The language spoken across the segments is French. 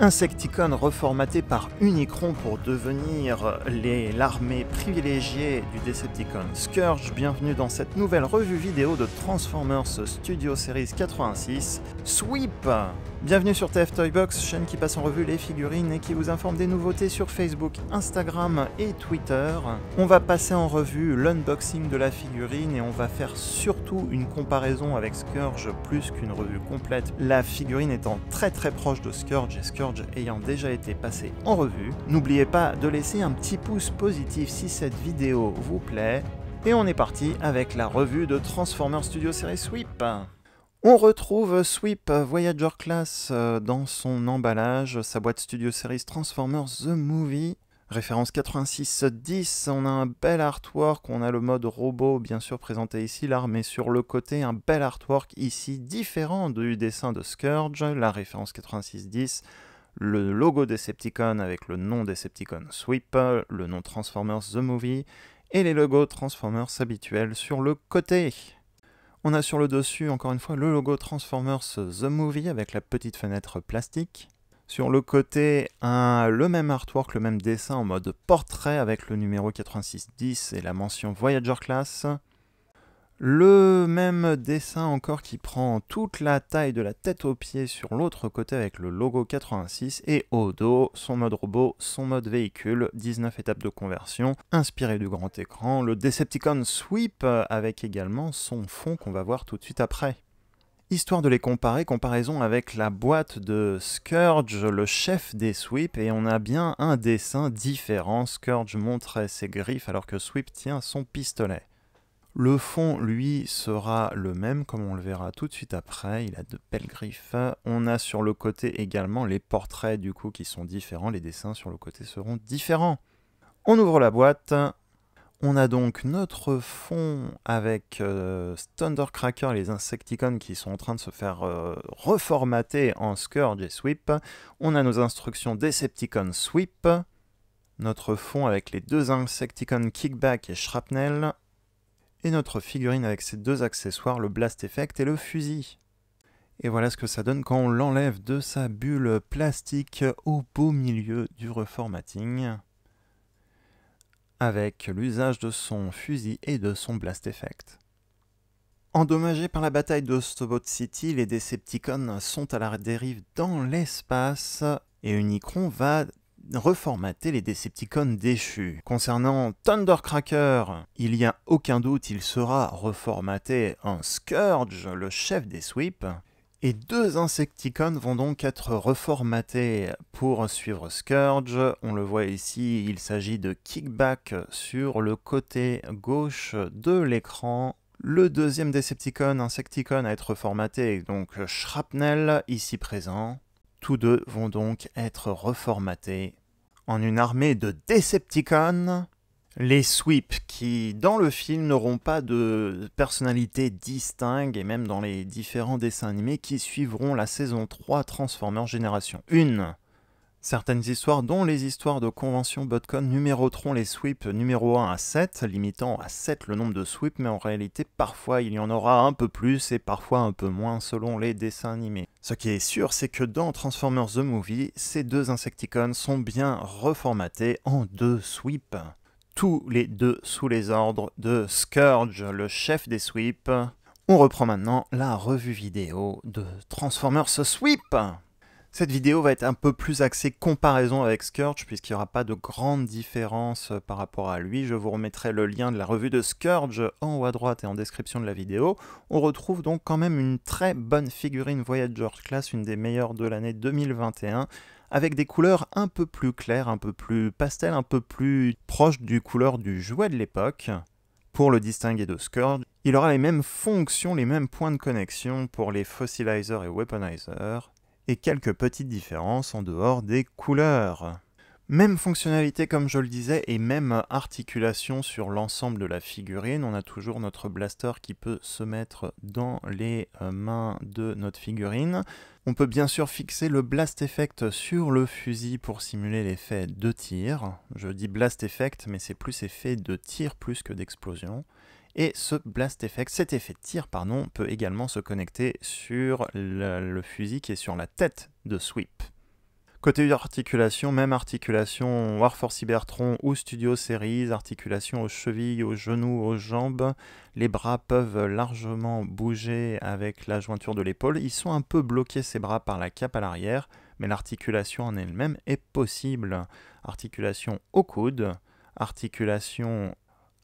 Insecticon reformaté par Unicron pour devenir l'armée privilégiée du Decepticon Scourge. Bienvenue dans cette nouvelle revue vidéo de Transformers Studio Series 86 Sweep. Bienvenue sur TF Toybox, chaîne qui passe en revue les figurines et qui vous informe des nouveautés sur Facebook, Instagram et Twitter. On va passer en revue l'unboxing de la figurine et on va faire surtout une comparaison avec Scourge plus qu'une revue complète. La figurine étant très proche de Scourge et Scourge ayant déjà été passé en revue. N'oubliez pas de laisser un petit pouce positif si cette vidéo vous plaît. Et on est parti avec la revue de Transformers Studio Series Sweep. On retrouve Sweep Voyager Class dans son emballage, sa boîte Studio Series Transformers The Movie. Référence 8610, on a un bel artwork, on a le mode robot bien sûr présenté ici, l'armée sur le côté, un bel artwork ici différent du dessin de Scourge, la référence 8610, le logo Decepticon avec le nom Decepticon Sweep, le nom Transformers The Movie, et les logos Transformers habituels sur le côté. On a sur le dessus encore une fois le logo Transformers The Movie avec la petite fenêtre plastique. Sur le côté, le même artwork, le même dessin en mode portrait avec le numéro 8610 et la mention Voyager Class. Le même dessin encore qui prend toute la taille de la tête aux pieds sur l'autre côté avec le logo 86 et au dos, son mode robot, son mode véhicule, 19 étapes de conversion, inspiré du grand écran, le Decepticon Sweep avec également son fond qu'on va voir tout de suite après. Histoire de les comparer, comparaison avec la boîte de Scourge, le chef des Sweep, et on a bien un dessin différent. Scourge montrait ses griffes alors que Sweep tient son pistolet. Le fond, lui, sera le même, comme on le verra tout de suite après. Il a de belles griffes. On a sur le côté également les portraits du coup qui sont différents. Les dessins sur le côté seront différents. On ouvre la boîte. On a donc notre fond avec Thundercracker, les Insecticons qui sont en train de se faire reformater en Scourge et Sweep. On a nos instructions Decepticon Sweep. Notre fond avec les deux Insecticons Kickback et Shrapnel. Et notre figurine avec ses deux accessoires, le Blast Effect et le fusil. Et voilà ce que ça donne quand on l'enlève de sa bulle plastique au beau milieu du reformatting, avec l'usage de son fusil et de son Blast Effect. Endommagés par la bataille de Stobot City, les Decepticons sont à la dérive dans l'espace et Unicron va reformater les Decepticons déchus. Concernant Thundercracker, il n'y a aucun doute, il sera reformaté en Scourge, le chef des Sweeps. Et deux Insecticons vont donc être reformatés pour suivre Scourge. On le voit ici, il s'agit de Kickback sur le côté gauche de l'écran. Le deuxième Decepticon, Insecticon, à être reformaté est donc Shrapnel, ici présent. Tous deux vont donc être reformatés en une armée de Decepticons. Les Sweep qui, dans le film, n'auront pas de personnalité distincte, et même dans les différents dessins animés qui suivront la saison 3 Transformers Génération 1. Certaines histoires, dont les histoires de convention Botcon, numéroteront les Sweep numéro 1 à 7, limitant à 7 le nombre de Sweep, mais en réalité, parfois il y en aura un peu plus et parfois un peu moins selon les dessins animés. Ce qui est sûr, c'est que dans Transformers The Movie, ces deux Insecticons sont bien reformatés en deux Sweep. Tous les deux sous les ordres de Scourge, le chef des Sweep. On reprend maintenant la revue vidéo de Transformers Sweep. Cette vidéo va être un peu plus axée comparaison avec Scourge, puisqu'il n'y aura pas de grande différence par rapport à lui. Je vous remettrai le lien de la revue de Scourge en haut à droite et en description de la vidéo. On retrouve donc quand même une très bonne figurine Voyager Class, une des meilleures de l'année 2021, avec des couleurs un peu plus claires, un peu plus pastel, un peu plus proches du couleur du jouet de l'époque. Pour le distinguer de Scourge, il aura les mêmes fonctions, les mêmes points de connexion pour les Fossilizer et Weaponizer, et quelques petites différences en dehors des couleurs. Même fonctionnalité comme je le disais, et même articulation sur l'ensemble de la figurine. On a toujours notre blaster qui peut se mettre dans les mains de notre figurine. On peut bien sûr fixer le Blast Effect sur le fusil pour simuler l'effet de tir. Je dis Blast Effect, mais c'est plus effet de tir plus que d'explosion. Et ce Blast Effect, cet effet de tir, pardon, peut également se connecter sur le fusil qui est sur la tête de Sweep. Côté articulation, même articulation Warforce Cybertron ou Studio Series, articulation aux chevilles, aux genoux, aux jambes. Les bras peuvent largement bouger avec la jointure de l'épaule. Ils sont un peu bloqués ces bras par la cape à l'arrière, mais l'articulation en elle-même est possible. Articulation au coude, articulation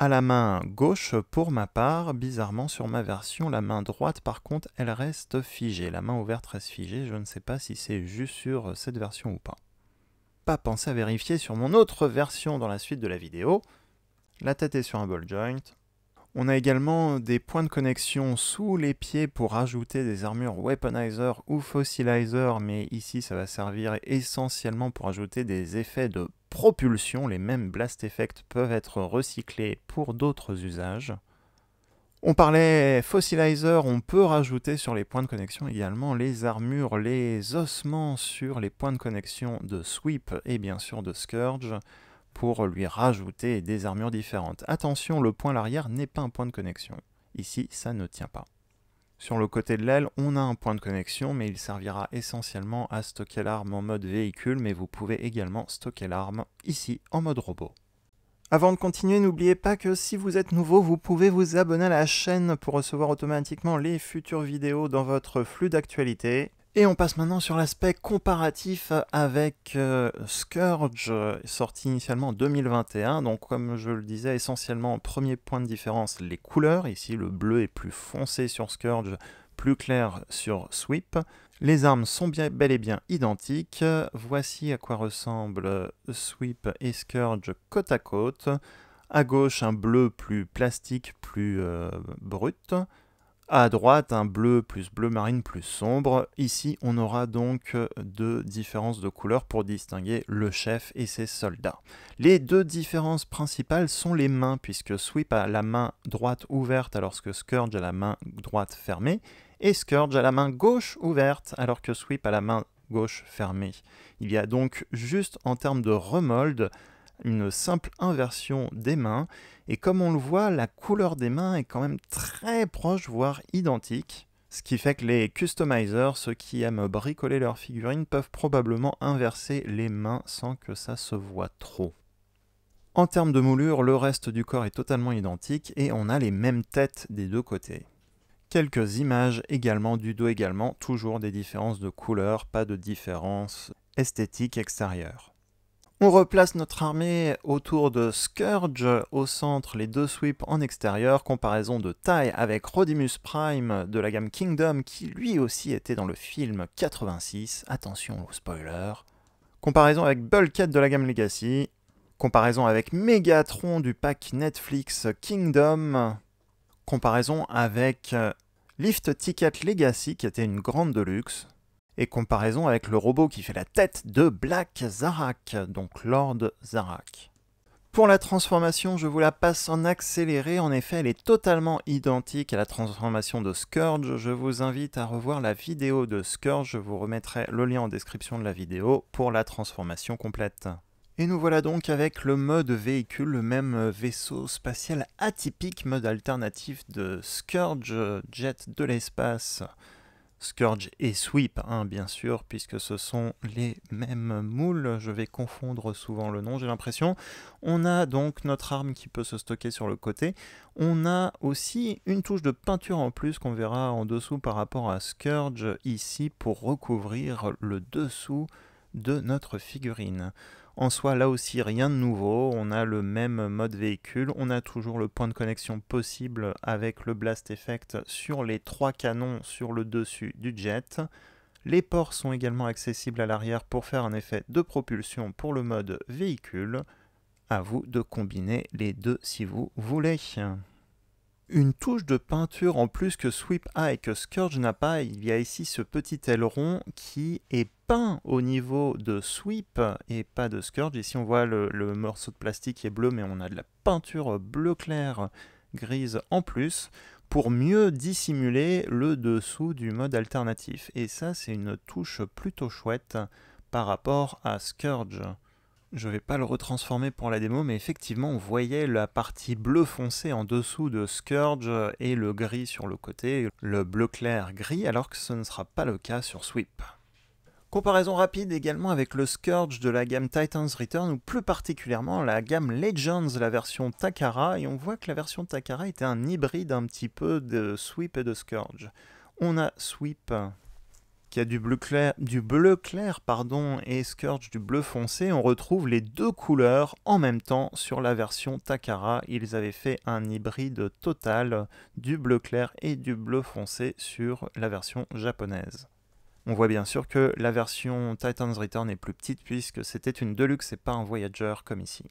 à la main gauche pour ma part. Bizarrement sur ma version, la main droite par contre elle reste figée. La main ouverte reste figée, je ne sais pas si c'est juste sur cette version ou pas. Pas pensé à vérifier sur mon autre version dans la suite de la vidéo. La tête est sur un ball joint. On a également des points de connexion sous les pieds pour ajouter des armures Weaponizer ou Fossilizer, mais ici ça va servir essentiellement pour ajouter des effets de propulsion. Les mêmes Blast Effects peuvent être recyclés pour d'autres usages. On parlait Fossilizer, on peut rajouter sur les points de connexion également les armures, les ossements sur les points de connexion de Sweep et bien sûr de Scourge, pour lui rajouter des armures différentes. Attention, le point à l'arrière n'est pas un point de connexion. Ici, ça ne tient pas. Sur le côté de l'aile, on a un point de connexion, mais il servira essentiellement à stocker l'arme en mode véhicule, mais vous pouvez également stocker l'arme ici en mode robot. Avant de continuer, n'oubliez pas que si vous êtes nouveau, vous pouvez vous abonner à la chaîne pour recevoir automatiquement les futures vidéos dans votre flux d'actualité. Et on passe maintenant sur l'aspect comparatif avec Scourge, sorti initialement en 2021. Donc comme je le disais, essentiellement, premier point de différence, les couleurs. Ici, le bleu est plus foncé sur Scourge, plus clair sur Sweep. Les armes sont bel et bien identiques. Voici à quoi ressemblent Sweep et Scourge côte à côte. À gauche, un bleu plus plastique, plus brut. À droite, un bleu plus bleu marine plus sombre. Ici, on aura donc deux différences de couleurs pour distinguer le chef et ses soldats. Les deux différences principales sont les mains, puisque Sweep a la main droite ouverte alors que Scourge a la main droite fermée, et Scourge a la main gauche ouverte alors que Sweep a la main gauche fermée. Il y a donc juste en termes de remold, une simple inversion des mains, et comme on le voit, la couleur des mains est quand même très proche, voire identique, ce qui fait que les customizers, ceux qui aiment bricoler leurs figurines, peuvent probablement inverser les mains sans que ça se voit trop. En termes de moulure, le reste du corps est totalement identique, et on a les mêmes têtes des deux côtés. Quelques images également du dos également, toujours des différences de couleur, pas de différence esthétique extérieure. On replace notre armée autour de Scourge, au centre les deux sweeps en extérieur, comparaison de taille avec Rodimus Prime de la gamme Kingdom qui lui aussi était dans le film 86, attention au spoiler. Comparaison avec Bulkhead de la gamme Legacy, comparaison avec Megatron du pack Netflix Kingdom, comparaison avec Lift Ticket Legacy qui était une grande deluxe, et comparaison avec le robot qui fait la tête de Black Zarak, donc Lord Zarak. Pour la transformation, je vous la passe en accéléré, en effet elle est totalement identique à la transformation de Scourge. Je vous invite à revoir la vidéo de Scourge, je vous remettrai le lien en description de la vidéo pour la transformation complète. Et nous voilà donc avec le mode véhicule, le même vaisseau spatial atypique, mode alternatif de Scourge, jet de l'espace. Scourge et Sweep, bien sûr, puisque ce sont les mêmes moules. Je vais confondre souvent le nom, j'ai l'impression. On a donc notre arme qui peut se stocker sur le côté. On a aussi une touche de peinture en plus qu'on verra en dessous par rapport à Scourge ici pour recouvrir le dessous de notre figurine. En soi, là aussi, rien de nouveau, on a le même mode véhicule, on a toujours le point de connexion possible avec le Blast Effect sur les trois canons sur le dessus du jet. Les ports sont également accessibles à l'arrière pour faire un effet de propulsion pour le mode véhicule. À vous de combiner les deux si vous voulez. Une touche de peinture en plus que Sweep a et que Scourge n'a pas, il y a ici ce petit aileron qui est peint au niveau de Sweep et pas de Scourge. Ici on voit le morceau de plastique qui est bleu, mais on a de la peinture bleu clair grise en plus pour mieux dissimuler le dessous du mode alternatif. Et ça c'est une touche plutôt chouette par rapport à Scourge. Je ne vais pas le retransformer pour la démo, mais effectivement, on voyait la partie bleu foncé en dessous de Scourge et le gris sur le côté, le bleu clair gris, alors que ce ne sera pas le cas sur Sweep. Comparaison rapide également avec le Scourge de la gamme Titan's Return, ou plus particulièrement la gamme Legends, la version Takara, et on voit que la version Takara était un hybride un petit peu de Sweep et de Scourge. On a Sweep qui a du bleu clair, et Scourge du bleu foncé. On retrouve les deux couleurs en même temps sur la version Takara. Ils avaient fait un hybride total du bleu clair et du bleu foncé sur la version japonaise. On voit bien sûr que la version Titan's Return est plus petite puisque c'était une Deluxe et pas un Voyager comme ici.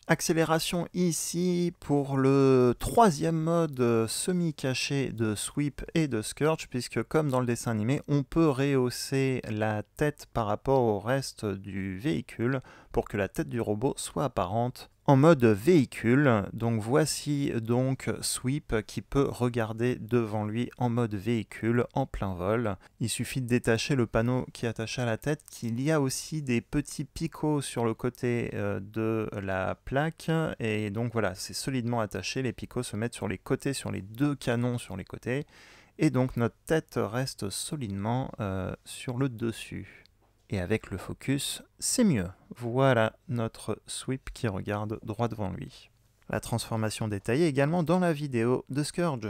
Accélération ici pour le troisième mode semi-caché de Sweep et de Scourge, puisque comme dans le dessin animé, on peut rehausser la tête par rapport au reste du véhicule pour que la tête du robot soit apparente en mode véhicule. Donc voici donc Sweep qui peut regarder devant lui en mode véhicule en plein vol. Il suffit de détacher le panneau qui est attaché à la tête, qu'il y a aussi des petits picots sur le côté de la plaque, et donc voilà, c'est solidement attaché, les picots se mettent sur les côtés, sur les deux canons sur les côtés, et donc notre tête reste solidement sur le dessus. Et avec le focus, c'est mieux. Voilà notre Sweep qui regarde droit devant lui. La transformation détaillée également dans la vidéo de Scourge.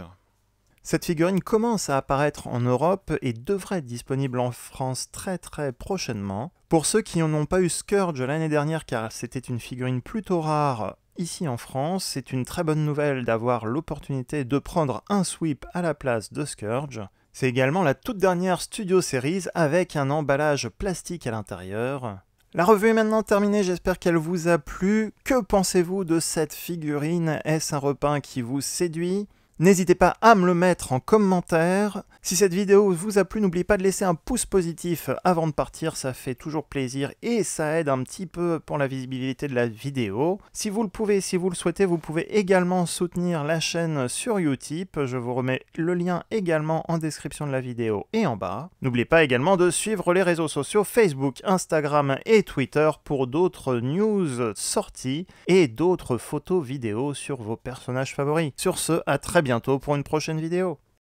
Cette figurine commence à apparaître en Europe et devrait être disponible en France très prochainement. Pour ceux qui n'ont pas eu Scourge l'année dernière, car c'était une figurine plutôt rare ici en France, c'est une très bonne nouvelle d'avoir l'opportunité de prendre un Sweep à la place de Scourge. C'est également la toute dernière Studio Series avec un emballage plastique à l'intérieur. La revue est maintenant terminée, j'espère qu'elle vous a plu. Que pensez-vous de cette figurine? Est-ce un repeint qui vous séduit? N'hésitez pas à me le mettre en commentaire. Si cette vidéo vous a plu, n'oubliez pas de laisser un pouce positif avant de partir, ça fait toujours plaisir et ça aide un petit peu pour la visibilité de la vidéo. Si vous le pouvez, si vous le souhaitez, vous pouvez également soutenir la chaîne sur Utip. Je vous remets le lien également en description de la vidéo et en bas. N'oubliez pas également de suivre les réseaux sociaux Facebook, Instagram et Twitter pour d'autres news sorties et d'autres photos vidéos sur vos personnages favoris. Sur ce, à très bientôt pour une prochaine vidéo.